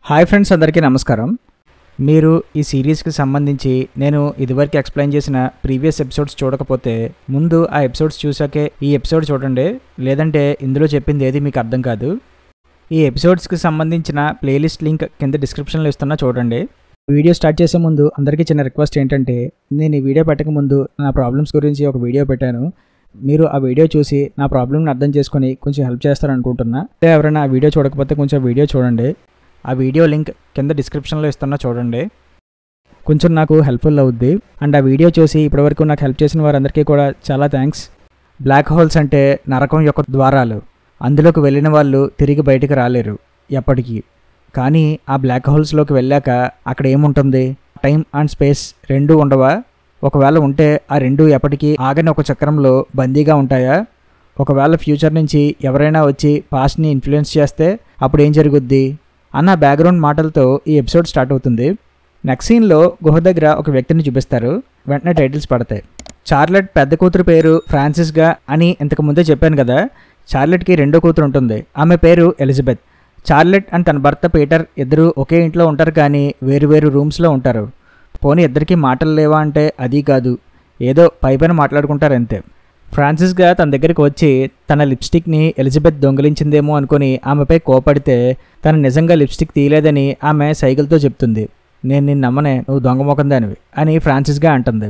Hi friends, అందరికీ నమస్కారం. మీరు ఈ సిరీస్కి సంబంధించి నేను ఇదివరకు ఎక్స్ప్లెయిన్ చేసిన ప్రీవియస్ ఎపిసోడ్స్ చూడకపోతే ముందు ఆ ఎపిసోడ్స్ చూసాకే ఈ ఎపిసోడ్ చూడండి, లేదంటే ఇందులో చెప్పింది ఏది మీకు అర్థం కాదు. ఈ ఎపిసోడ్స్కి సంబంధించిన ప్లేలిస్ట్ లింక్ కింద డిస్క్రిప్షన్లో ఇస్తున్నా, చూడండి. వీడియో స్టార్ట్ చేసే ముందు అందరికీ చిన్న రిక్వెస్ట్ ఏంటంటే, నేను ఈ వీడియో పెట్టక ముందు నా ప్రాబ్లమ్స్ గురించి ఒక వీడియో పెట్టాను. మీరు ఆ వీడియో చూసి నా ప్రాబ్లమ్ని అర్థం చేసుకొని కొంచెం హెల్ప్ చేస్తారనుకుంటున్నా. ఎవరైనా ఆ వీడియో చూడకపోతే కొంచెం వీడియో చూడండి. ఆ వీడియో లింక్ కింద డిస్క్రిప్షన్లో ఇస్తున్నా, చూడండి. కొంచెం నాకు హెల్ప్ఫుల్ అవుద్ది. అండ్ ఆ వీడియో చూసి ఇప్పటివరకు నాకు హెల్ప్ చేసిన వారందరికీ కూడా చాలా థ్యాంక్స్. బ్లాక్ హోల్స్ అంటే నరకం యొక్క ద్వారాలు. అందులోకి వెళ్ళిన వాళ్ళు తిరిగి బయటికి రాలేరు ఎప్పటికీ. కానీ ఆ బ్లాక్ హోల్స్లోకి వెళ్ళాక అక్కడ ఏముంటుంది? టైం అండ్ స్పేస్ రెండూ ఉండవా? ఒకవేళ ఉంటే ఆ రెండు ఎప్పటికీ ఆగని ఒక చక్రంలో బందీగా ఉంటాయా? ఒకవేళ ఫ్యూచర్ నుంచి ఎవరైనా వచ్చి పాస్ట్ని ఇన్ఫ్లుయెన్స్ చేస్తే అప్పుడు ఏం జరుగుద్ది అన్న బ్యాక్గ్రౌండ్ మాటలతో ఈ ఎపిసోడ్ స్టార్ట్ అవుతుంది. నెక్స్ట్ సీన్లో గుహ దగ్గర ఒక వ్యక్తిని చూపిస్తారు. వెంటనే టైటిల్స్ పడతాయి. చార్లెట్ పెద్ద కూతురు పేరు ఫ్రాన్సిస్గా అని ఇంతకు ముందే చెప్పాను కదా. చార్లెట్కి రెండో కూతురు ఉంటుంది. ఆమె పేరు ఎలిజబెత్. చార్లెట్ అండ్ తన భర్త పీటర్ ఇద్దరు ఒకే ఇంట్లో ఉంటారు, కానీ వేరు రూమ్స్లో ఉంటారు. పోనీ ఇద్దరికి మాటలు లేవా అంటే అది కాదు, ఏదో పైపైన మాట్లాడుకుంటారు అంతే. ఫ్రాన్సిస్గా తన దగ్గరికి వచ్చి తన లిప్స్టిక్ని ఎలిజబెత్ దొంగిలించిందేమో అనుకుని ఆమెపై కోపడితే తను నిజంగా లిప్స్టిక్ తీయలేదని ఆమె సైకిల్తో చెప్తుంది. నేను నిన్ను నమ్మనే, నువ్వు దొంగ మొకందానివి అని ఫ్రాన్సిస్గా అంటుంది.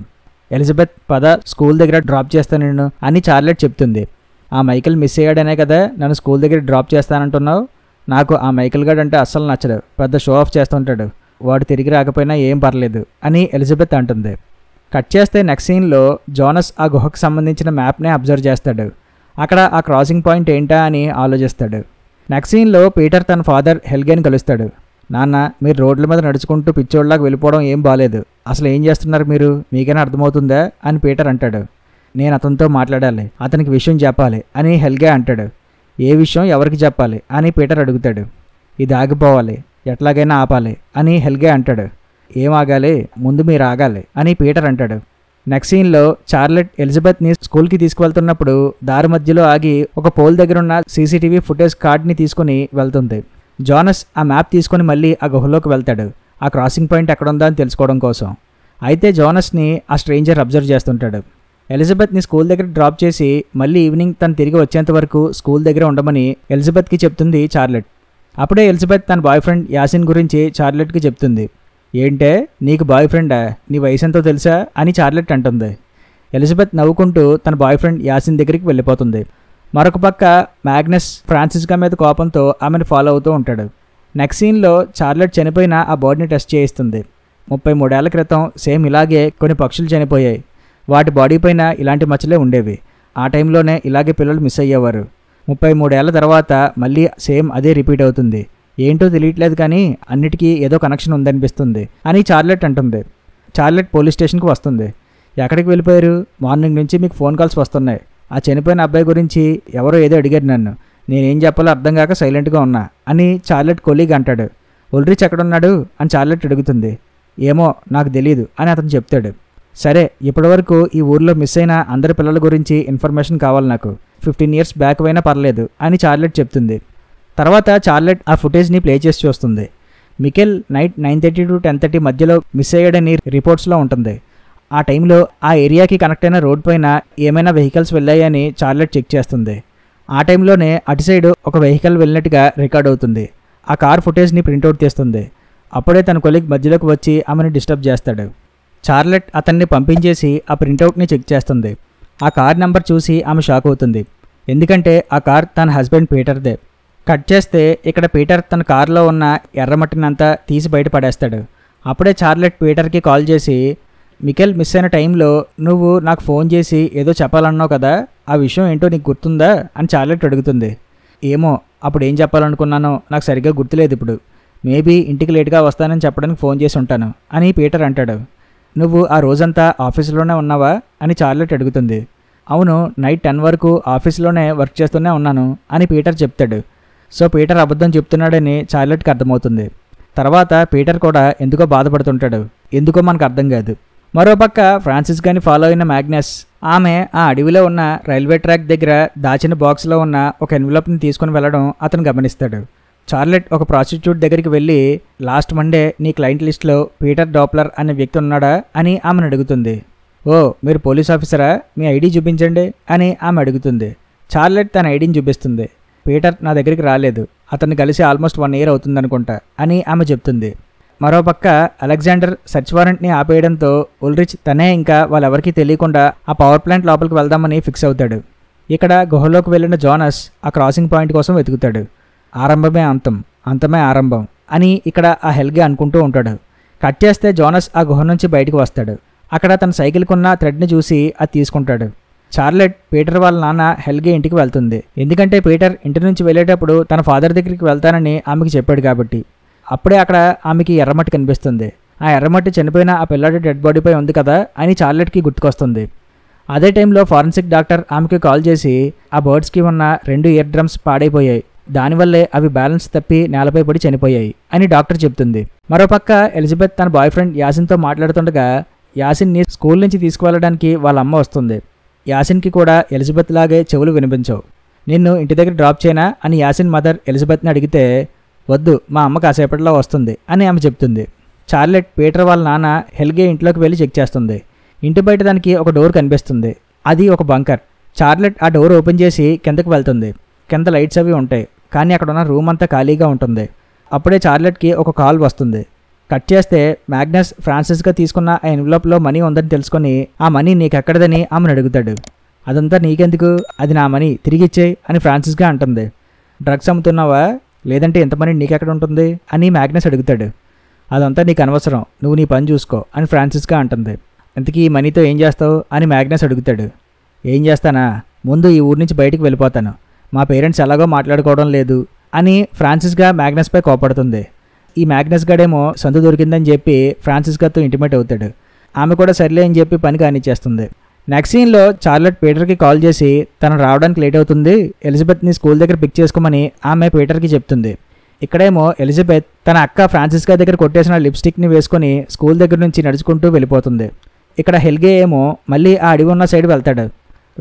ఎలిజబెత్ పద స్కూల్ దగ్గర డ్రాప్ చేస్తాను నిన్ను అని చార్లెట్ చెప్తుంది. ఆ మైకిల్ మిస్ అయ్యాడనే కదా నన్ను స్కూల్ దగ్గర డ్రాప్ చేస్తానంటున్నావు? నాకు ఆ మైకిల్ గార్డ్ అంటే అస్సలు నచ్చడు, పెద్ద షో ఆఫ్ చేస్తుంటాడు, వాడు తిరిగి రాకపోయినా ఏం పర్లేదు అని ఎలిజబెత్ అంటుంది. కట్ చేస్తే నెక్స్ట్ సీన్లో జోనస్ ఆ గుహకు సంబంధించిన మ్యాప్ని అబ్జర్వ్ చేస్తాడు. అక్కడ ఆ క్రాసింగ్ పాయింట్ ఏంటా అని ఆలోచిస్తాడు. నెక్స్ట్ సీన్లో పీటర్ తన ఫాదర్ హెల్గేని కలుస్తాడు. నాన్న, మీరు రోడ్ల మీద నడుచుకుంటూ పిచ్చోళ్ళలాగా వెళ్ళిపోవడం ఏం బాలేదు, అసలు ఏం చేస్తున్నారు మీరు, మీకైనా అర్థమవుతుందా అని పీటర్ అంటాడు. నేను అతనితో మాట్లాడాలి, అతనికి విషయం చెప్పాలి అని హెల్గే అంటాడు. ఏ విషయం ఎవరికి చెప్పాలి అని పీటర్ అడుగుతాడు. ఇది ఆగిపోవాలి, ఎట్లాగైనా ఆపాలి అని హెల్గే అంటాడు. ఏం ఆగాలి, ముందు మీరు ఆగాలి అని పీటర్ అంటాడు. నెక్స్ట్ సీన్లో చార్లెట్ ఎలిజబెత్ని స్కూల్కి తీసుకువెళ్తున్నప్పుడు దారి మధ్యలో ఆగి ఒక పోల్ దగ్గర ఉన్న సీసీటీవీ ఫుటేజ్ కార్డ్ని తీసుకుని వెళ్తుంది. జోనస్ ఆ మ్యాప్ తీసుకుని మళ్ళీ ఆ గుహలోకి వెళ్తాడు, ఆ క్రాసింగ్ పాయింట్ ఎక్కడుందా అని తెలుసుకోవడం కోసం. అయితే జోనస్ని ఆ స్ట్రేంజర్ అబ్జర్వ్ చేస్తుంటాడు. ఎలిజబెత్ని స్కూల్ దగ్గర డ్రాప్ చేసి మళ్ళీ ఈవినింగ్ తను తిరిగి వచ్చేంత వరకు స్కూల్ దగ్గర ఉండమని ఎలిజబెత్కి చెప్తుంది చార్లెట్. అప్పుడే ఎలిజబెత్ తన బాయ్ ఫ్రెండ్ యాసిన్ గురించి చార్లెట్కి చెప్తుంది. ఏంటే, నీకు బాయ్ ఫ్రెండా? నీ వయసు ఎంతో తెలుసా అని చార్లెట్ అంటుంది. ఎలిజబెత్ నవ్వుకుంటూ తన బాయ్ ఫ్రెండ్ యాసిన్ దగ్గరికి వెళ్ళిపోతుంది. మరొక పక్క మ్యాగ్నస్ ఫ్రాన్సిస్కా మీద కోపంతో ఆమెను ఫాలో అవుతూ ఉంటాడు. నెక్స్ట్ సీన్లో చార్లెట్ చనిపోయిన ఆ బాడీని టెస్ట్ చేయిస్తుంది. 33 ఏళ్ల క్రితం సేమ్ ఇలాగే కొన్ని పక్షులు చనిపోయాయి. వాటి బాడీ పైన ఇలాంటి మచ్చలే ఉండేవి. ఆ టైంలోనే ఇలాగే పిల్లలు మిస్ అయ్యేవారు. 33 ఏళ్ల తర్వాత మళ్ళీ సేమ్ అదే రిపీట్ అవుతుంది. ఏంటో తెలియట్లేదు, కానీ అన్నిటికీ ఏదో కనెక్షన్ ఉందనిపిస్తుంది అని చార్లెట్ అంటుంది. చార్లెట్ పోలీస్ స్టేషన్కి వస్తుంది. ఎక్కడికి వెళ్ళిపోయారు? మార్నింగ్ నుంచి మీకు ఫోన్ కాల్స్ వస్తున్నాయి. ఆ చనిపోయిన అబ్బాయి గురించి ఎవరో ఏదో అడిగారు నన్ను, నేనేం చెప్పాలో అర్థం కాక సైలెంట్గా ఉన్నా అని చార్లెట్ కొలీగ్ అంటాడు. ఉల్రిచ్ ఎక్కడున్నాడు అని చార్లెట్ అడుగుతుంది. ఏమో నాకు తెలియదు అని అతను చెప్తాడు. సరే, ఇప్పటివరకు ఈ ఊర్లో మిస్ అయిన అందరి పిల్లల గురించి ఇన్ఫర్మేషన్ కావాలి నాకు, 15 years బ్యాక్ అయినా పర్లేదు అని చార్లెట్ చెప్తుంది. తర్వాత చార్లెట్ ఆ ఫుటేజ్ని ప్లే చేసి చూస్తుంది. మికెల్ నైట్ 9:30 to 10:30 మధ్యలో మిస్ అయ్యాడని రిపోర్ట్స్లో ఉంటుంది. ఆ టైంలో ఆ ఏరియాకి కనెక్ట్ అయిన రోడ్ పైన ఏమైనా వెహికల్స్ వెళ్ళాయని చార్లెట్ చెక్ చేస్తుంది. ఆ టైంలోనే అటు సైడ్ ఒక వెహికల్ వెళ్ళినట్టుగా రికార్డ్ అవుతుంది. ఆ కార్ ఫుటేజ్ని ప్రింట్అవుట్ తీస్తుంది. అప్పుడే తన కొలీగ్ మధ్యలోకి వచ్చి ఆమెను డిస్టర్బ్ చేస్తాడు. చార్లెట్ అతన్ని పంపించేసి ఆ ప్రింట్అవుట్ని చెక్ చేస్తుంది. ఆ కార్ నెంబర్ చూసి ఆమె షాక్ అవుతుంది, ఎందుకంటే ఆ కార్ తన హస్బెండ్ పీటర్దే. కట్ చేస్తే ఇక్కడ పీటర్ తన కారులో ఉన్న ఎర్రమట్టినంతా తీసి బయట పడేస్తాడు. అప్పుడే చార్లెట్ పీటర్కి కాల్ చేసి, మికెల్ మిస్ అయిన టైంలో నువ్వు నాకు ఫోన్ చేసి ఏదో చెప్పాలన్నావు కదా, ఆ విషయం ఏంటో నీకు గుర్తుందా అని చార్లెట్ అడుగుతుంది. ఏమో, అప్పుడు ఏం చెప్పాలనుకున్నానో నాకు సరిగ్గా గుర్తులేదు ఇప్పుడు, మేబీ ఇంటికి లేట్గా వస్తానని చెప్పడానికి ఫోన్ చేసి ఉంటాను అని పీటర్ అంటాడు. నువ్వు ఆ రోజంతా ఆఫీసులోనే ఉన్నావా అని చార్లెట్ అడుగుతుంది. అవును, నైట్ 10 వరకు ఆఫీస్లోనే వర్క్ చేస్తూనే ఉన్నాను అని పీటర్ చెప్తాడు. సో పీటర్ అబద్ధం చెప్తున్నాడని చార్లెట్కి అర్థమవుతుంది. తర్వాత పీటర్ కూడా ఎందుకో బాధపడుతుంటాడు, ఎందుకో మనకు అర్థం కాదు. మరోపక్క ఫ్రాన్సిస్కాని ఫాలో అయిన మ్యాగ్నస్ ఆమె ఆ అడవిలో ఉన్న రైల్వే ట్రాక్ దగ్గర దాచిన బాక్స్లో ఉన్న ఒక ఎన్వలప్ని తీసుకుని వెళ్ళడం అతను గమనిస్తాడు. చార్లెట్ ఒక ప్రాస్టిట్యూట్ దగ్గరికి వెళ్ళి లాస్ట్ మండే నీ క్లయింట్ లిస్ట్లో పీటర్ డాప్లర్ అనే వ్యక్తి ఉన్నాడా అని ఆమెను అడుగుతుంది. ఓ మీరు పోలీస్ ఆఫీసరా, మీ ఐడి చూపించండి అని ఆమె అడుగుతుంది. చార్లెట్ తన ఐడిని చూపిస్తుంది. పీటర్ నా దగ్గరికి రాలేదు, అతన్ని కలిసి ఆల్మోస్ట్ 1 year అవుతుందనుకుంటా అని ఆమె చెప్తుంది. మరోపక్క అలెగ్జాండర్ సెర్చ్ వారెంట్ని ఆపేయడంతో ఉల్రిచ్ తనే ఇంకా వాళ్ళెవరికీ తెలియకుండా ఆ పవర్ ప్లాంట్ లోపలికి వెళ్దామని ఫిక్స్ అవుతాడు. ఇక్కడ గుహలోకి వెళ్ళిన జోనస్ ఆ క్రాసింగ్ పాయింట్ కోసం వెతుకుతాడు. ఆరంభమే అంతం, అంతమే ఆరంభం అని ఇక్కడ ఆ హెల్గే అనుకుంటూ ఉంటాడు. కట్ చేస్తే జోనస్ ఆ గుహ నుంచి బయటకు వస్తాడు. అక్కడ తన సైకిల్కున్న థ్రెడ్ని చూసి అది తీసుకుంటాడు. చార్లెట్ పీటర్ వాళ్ళ నాన్న హెల్గే ఇంటికి వెళ్తుంది. ఎందుకంటే పీటర్ ఇంటి నుంచి వెళ్ళేటప్పుడు తన ఫాదర్ దగ్గరికి వెళ్తానని ఆమెకి చెప్పాడు కాబట్టి. అప్పుడే అక్కడ ఆమెకి ఎర్రమట్టి కనిపిస్తుంది. ఆ ఎర్రమట్టి చనిపోయిన ఆ పిల్లాడి డెడ్ బాడీపై ఉంది కదా అని చార్లెట్కి గుర్తుకొస్తుంది. అదే టైంలో ఫారెన్సిక్ డాక్టర్ ఆమెకి కాల్ చేసి ఆ బర్డ్స్కి ఉన్న 2 ఇయర్ డ్రమ్స్ పాడైపోయాయి, దానివల్లే అవి బ్యాలెన్స్ తప్పి నేలపై పడి చనిపోయాయి అని డాక్టర్ చెప్తుంది. మరోపక్క ఎలిజబెత్ తన బాయ్ ఫ్రెండ్ యాసిన్తో మాట్లాడుతుండగా యాసిన్ని స్కూల్ నుంచి తీసుకువెళ్ళడానికి వాళ్ళ అమ్మ వస్తుంది. యాసిన్కి కూడా ఎలిజబెత్ లాగే చెవులు వినిపించవు. నిన్ను ఇంటి దగ్గర డ్రాప్ చేయనా అని యాసిన్ మదర్ ఎలిజబెత్ని అడిగితే వద్దు, మా అమ్మ కాసేపట్లో వస్తుంది అని ఆమె చెప్తుంది. చార్లెట్ పీటర్ వాళ్ళ నాన్న హెల్గే ఇంట్లోకి వెళ్ళి చెక్ చేస్తుంది. ఇంటి బయట దానికి ఒక డోర్ కనిపిస్తుంది. అది ఒక బంకర్. చార్లెట్ ఆ డోర్ ఓపెన్ చేసి కిందకి వెళ్తుంది. కింద లైట్స్ అవి ఉంటాయి, కానీ అక్కడ ఉన్న రూమ్ అంతా ఖాళీగా ఉంటుంది. అప్పుడే చార్లెట్కి ఒక కాల్ వస్తుంది. కట్ చేస్తే మ్యాగ్నస్ ఫ్రాన్సిస్గా తీసుకున్న ఆ ఎన్వలప్లో మనీ ఉందని తెలుసుకొని ఆ మనీ నీకెక్కడదని ఆమెను అడుగుతాడు. అదంతా నీకెందుకు, అది నా మనీ తిరిగిచ్చేయి అని ఫ్రాన్సిస్గా అంటుంది. డ్రగ్స్ అమ్ముతున్నావా, లేదంటే ఎంత మనీ నీకెక్కడ ఉంటుంది అని మ్యాగ్నస్ అడుగుతాడు. అదంతా నీకు అనవసరం, నువ్వు నీ పని చూసుకో అని ఫ్రాన్సిస్గా అంటుంది. ఇంతకీ ఈ మనీతో ఏం చేస్తావు అని మ్యాగ్నస్ అడుగుతాడు. ఏం చేస్తానా, ముందు ఈ ఊరి నుంచి బయటికి వెళ్ళిపోతాను, మా పేరెంట్స్ ఎలాగో మాట్లాడుకోవడం లేదు అని ఫ్రాన్సిస్గా మ్యాగ్నస్పై కోపడుతుంది. ఈ మ్యాగ్నస్ గడేమో సందు దొరికిందని చెప్పి ఫ్రాన్సిస్గాతో ఇంటిమేట్ అవుతాడు. ఆమె కూడా సర్లే అని చెప్పి పని కానిచ్చేస్తుంది. నెక్స్ట్ సీన్లో చార్లెట్ పీటర్కి కాల్ చేసి తను రావడానికి లేట్ అవుతుంది, ఎలిజబెత్ని స్కూల్ దగ్గర పిక్ చేసుకోమని ఆమె పీటర్కి చెప్తుంది. ఇక్కడేమో ఎలిజబెత్ తన అక్క ఫ్రాన్సిస్కా దగ్గర కొట్టేసిన లిప్స్టిక్ని వేసుకొని స్కూల్ దగ్గర నుంచి నడుచుకుంటూ వెళ్ళిపోతుంది. ఇక్కడ హెల్గే ఏమో మళ్ళీ ఆ అడవి ఉన్న సైడ్ వెళ్తాడు.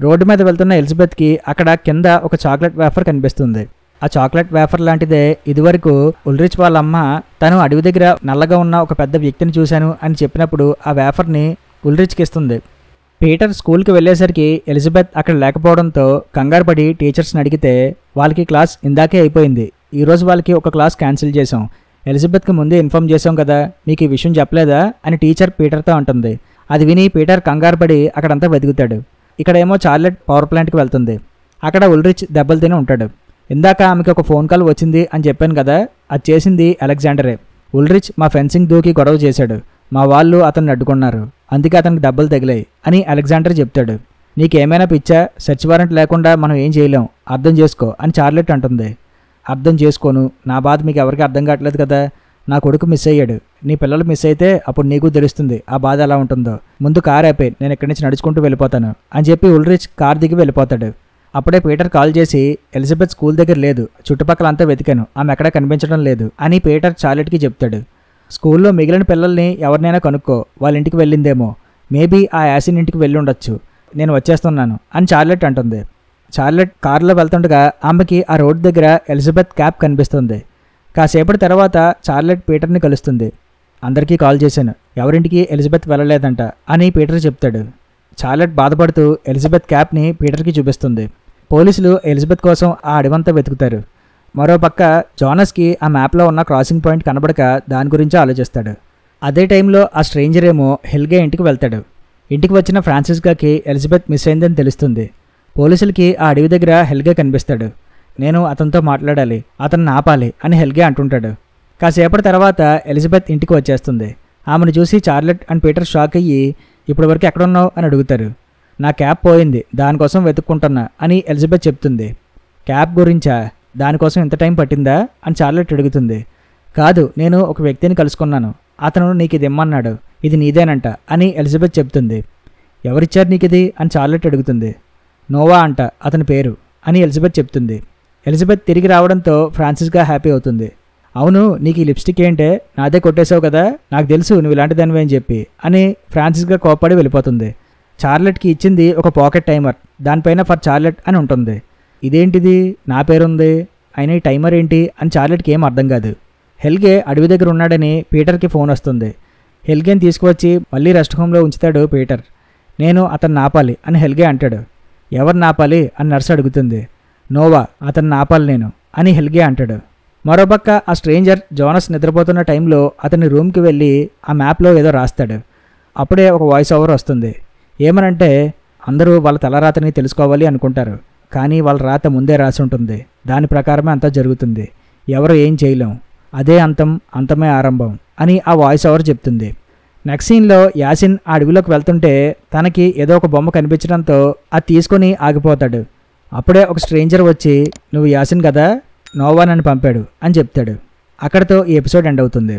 రోడ్డు మీద వెళ్తున్న ఎలిజబెత్కి అక్కడ కింద ఒక చాక్లెట్ వేఫర్ కనిపిస్తుంది. ఆ చాక్లెట్ వేఫర్ లాంటిదే ఇదివరకు ఉల్రిచ్ వాళ్ళ అమ్మ తను అడవి దగ్గర నల్లగా ఉన్న ఒక పెద్ద వ్యక్తిని చూశాను అని చెప్పినప్పుడు ఆ వేఫర్ని ఉల్రిచ్కి ఇస్తుంది. పీటర్ స్కూల్కి వెళ్ళేసరికి ఎలిజబెత్ అక్కడ లేకపోవడంతో కంగారు పడి టీచర్స్ని అడిగితే వాళ్ళకి క్లాస్ ఇందాకే అయిపోయింది, ఈరోజు వాళ్ళకి ఒక క్లాస్ క్యాన్సిల్ చేసాం, ఎలిజబెత్కి ముందే ఇన్ఫామ్ చేసాం కదా, మీకు ఈ విషయం చెప్పలేదా అని టీచర్ పీటర్తో అంటుంది. అది విని పీటర్ కంగారు పడి అక్కడంతా వెతుకుతాడు. ఇక్కడేమో చార్లెట్ పవర్ ప్లాంట్కి వెళ్తుంది. అక్కడ ఉల్రిచ్ దెబ్బలు తిని ఉంటాడు. ఇందాక ఆమెకి ఒక ఫోన్ కాల్ వచ్చింది అని చెప్పాను కదా, అది చేసింది అలెగ్జాండరే. ఉల్రిచ్ మా ఫెన్సింగ్ దూకి గొడవ చేశాడు, మా వాళ్ళు అతన్ని అడ్డుకున్నారు, అందుకే అతనికి దెబ్బలు తగిలాయి అని అలెగ్జాండర్ చెప్తాడు. నీకేమైనా పిచ్చా, సెర్చ్ వారెంట్ లేకుండా మనం ఏం చేయలేం, అర్థం చేసుకో అని చార్లెట్ అంటుంది. అర్థం చేసుకోను, నా బాధ మీకు ఎవరికి అర్థం కావట్లేదు కదా, నా కొడుకు మిస్ అయ్యాడు, నీ పిల్లలు మిస్ అయితే అప్పుడు నీకు తెలుస్తుంది ఆ బాధ ఎలా ఉంటుందో, ముందు కార్ ఆపే, నేను ఇక్కడి నుంచి నడుచుకుంటూ వెళ్ళిపోతాను అని చెప్పి ఉల్రిచ్ కార్ దిగి వెళ్ళిపోతాడు. అప్పుడే పీటర్ కాల్ చేసి ఎలిజబెత్ స్కూల్ దగ్గర లేదు, చుట్టుపక్కల అంతా వెతికాను, ఆమె ఎక్కడా కనిపించడం లేదు అని పీటర్ చార్లెట్కి చెప్తాడు. స్కూల్లో మిగిలిన పిల్లల్ని ఎవరినైనా కనుక్కో, వాళ్ళ ఇంటికి వెళ్ళిందేమో, మేబీ ఆ యాసిన్ ఇంటికి వెళ్ళి ఉండొచ్చు, నేను వచ్చేస్తున్నాను అని చార్లెట్ అంటుంది. చార్లెట్ కారులో వెళ్తుండగా ఆమెకి ఆ రోడ్డు దగ్గర ఎలిజబెత్ క్యాబ్ కనిపిస్తుంది. కాసేపటి తర్వాత చార్లెట్ పీటర్ని కలుస్తుంది. అందరికీ కాల్ చేశాను, ఎవరింటికి ఎలిజబెత్ వెళ్ళలేదంట అని పీటర్ చెప్తాడు. చార్లెట్ బాధపడుతూ ఎలిజబెత్ క్యాప్ని పీటర్కి చూపిస్తుంది. పోలీసులు ఎలిజబెత్ కోసం ఆ అడవంతా వెతుకుతారు. మరోపక్క జోనస్కి ఆ మ్యాప్లో ఉన్న క్రాసింగ్ పాయింట్ కనబడక దాని గురించి ఆలోచిస్తాడు. అదే టైంలో ఆ స్ట్రేంజర్ ఏమో హెల్గే ఇంటికి వెళ్తాడు. ఇంటికి వచ్చిన ఫ్రాన్సిస్కాకి ఎలిజబెత్ మిస్ అయిందని తెలుస్తుంది. పోలీసులకి ఆ అడవి దగ్గర హెల్గే కనిపిస్తాడు. నేను అతనితో మాట్లాడాలి, అతన్ని ఆపాలి అని హెల్గే అంటుంటాడు. కాసేపటి తర్వాత ఎలిజబెత్ ఇంటికి వచ్చేస్తుంది. ఆమెను చూసి చార్లెట్ అండ్ పీటర్ షాక్ అయ్యి ఇప్పటివరకు ఎక్కడున్నావు అని అడుగుతారు. నా క్యాప్ పోయింది, దానికోసం వెతుక్కుంటున్నా అని ఎలిజబెత్ చెప్తుంది. క్యాప్ గురించా, దానికోసం ఇంత టైం పట్టిందా అని చార్లెట్ అడుగుతుంది. కాదు, నేను ఒక వ్యక్తిని కలుసుకున్నాను, అతను నీకు ఇది ఇమ్మన్నాడు, ఇది నీదేనంట అని ఎలిజబెత్ చెప్తుంది. ఎవరిచ్చారు నీకు ఇది అని చార్లెట్ అడుగుతుంది. నోవా అంట అతని పేరు అని ఎలిజబెత్ చెప్తుంది. ఎలిజబెత్ తిరిగి రావడంతో ఫ్రాన్సిస్గా హ్యాపీ అవుతుంది. అవును, నీకు ఈ లిప్స్టిక్ ఏంటే, నాదే కొట్టేశావు కదా, నాకు తెలుసు నువ్వు ఇలాంటి దానివే అని చెప్పి అని ఫ్రాన్సిస్గా కోప్పడి వెళ్ళిపోతుంది. చార్లెట్కి ఇచ్చింది ఒక పాకెట్ టైమర్, దానిపైన ఫర్ చార్లెట్ అని ఉంటుంది. ఇదేంటిది, నా పేరుంది అయినా ఈ టైమర్ ఏంటి అని చార్లెట్కి ఏం అర్థం కాదు. హెల్గే అడవి దగ్గర ఉన్నాడని పీటర్కి ఫోన్ వస్తుంది. హెల్గేని తీసుకువచ్చి మళ్ళీ రెస్ట్ హోమ్లో ఉంచుతాడు పీటర్. నేను అతన్ని ఆపాలి అని హెల్గే అంటాడు. ఎవరిని ఆపాలి అని నర్సు అడుగుతుంది. నోవా, అతన్ని ఆపాలి నేను అని హెల్గే అంటాడు. మరోపక్క ఆ స్ట్రేంజర్ జోనస్ నిద్రపోతున్న టైంలో అతని రూమ్కి వెళ్ళి ఆ మ్యాప్లో ఏదో రాస్తాడు. అప్పుడే ఒక వాయిస్ ఓవర్ వస్తుంది. ఏమనంటే, అందరూ వాళ్ళ తలరాతని తెలుసుకోవాలి అనుకుంటారు, కానీ వాళ్ళ రాత ముందే రాసి ఉంటుంది. దాని ప్రకారమే అంతా జరుగుతుంది. ఎవరు ఏం చేయలేం. అదే అంతం, అంతమే ఆరంభం అని ఆ వాయిస్ ఓవర్ చెప్తుంది. నెక్స్ట్ సీన్లో యాసిన్ ఆ అడవిలోకి వెళ్తుంటే తనకి ఏదో ఒక బొమ్మ కనిపించడంతో అది తీసుకొని ఆగిపోతాడు. అప్పుడే ఒక స్ట్రేంజర్ వచ్చి, నువ్వు యాసిన్ కదా, నోవా నన్ను పంపాడు అని చెప్తాడు. అక్కడితో ఈ ఎపిసోడ్ ఎండ్ అవుతుంది.